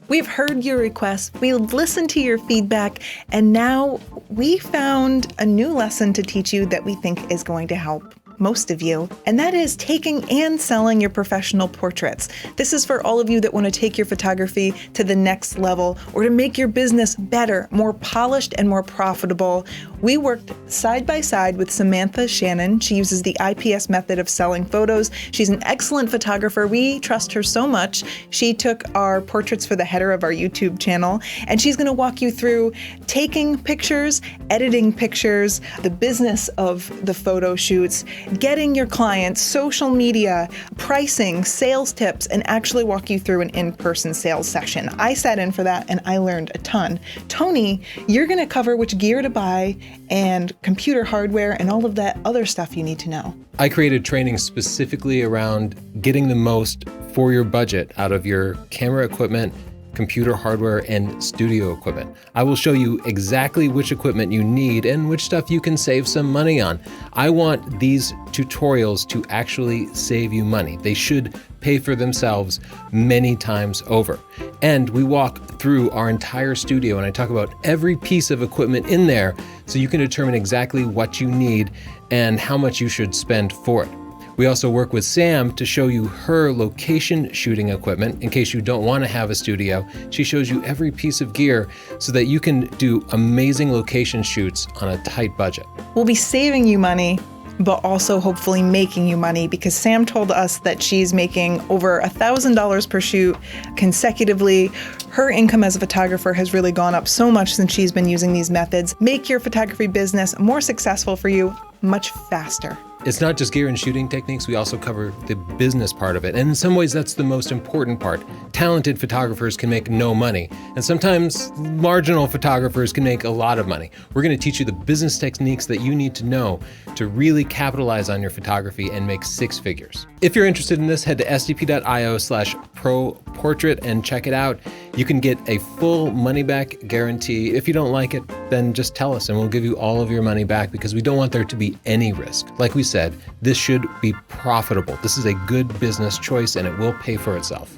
We've heard your requests, we've listened to your feedback, and now we found a new lesson to teach you that we think is going to help most of you, and that is taking and selling your professional portraits. This is for all of you that want to take your photography to the next level or to make your business better, more polished, and more profitable. We worked side by side with Samantha Shannon. She uses the IPS method of selling photos. She's an excellent photographer. We trust her so much. She took our portraits for the header of our YouTube channel, and she's going to walk you through taking pictures, editing pictures, the business of the photo shoots, getting your clients, social media, pricing, sales tips, and actually walk you through an in-person sales session. I sat in for that and I learned a ton. Tony, you're going to cover which gear to buy and computer hardware and all of that other stuff you need to know. I created training specifically around getting the most for your budget out of your camera equipment, computer hardware, and studio equipment. I will show you exactly which equipment you need and which stuff you can save some money on. I want these tutorials to actually save you money. They should pay for themselves many times over. And we walk through our entire studio and I talk about every piece of equipment in there so you can determine exactly what you need and how much you should spend for it. We also work with Sam to show you her location shooting equipment. In case you don't want to have a studio, she shows you every piece of gear so that you can do amazing location shoots on a tight budget. We'll be saving you money, but also hopefully making you money, because Sam told us that she's making over $1,000 per shoot consecutively. Her income as a photographer has really gone up so much since she's been using these methods. Make your photography business more successful for you much faster. It's not just gear and shooting techniques, we also cover the business part of it. And in some ways, that's the most important part. Talented photographers can make no money, and sometimes marginal photographers can make a lot of money. We're going to teach you the business techniques that you need to know to really capitalize on your photography and make six figures. If you're interested in this, head to sdp.io/proportrait and check it out. You can get a full money-back guarantee. If you don't like it, then just tell us and we'll give you all of your money back, because we don't want there to be any risk. Like we said, this should be profitable. This is a good business choice and it will pay for itself.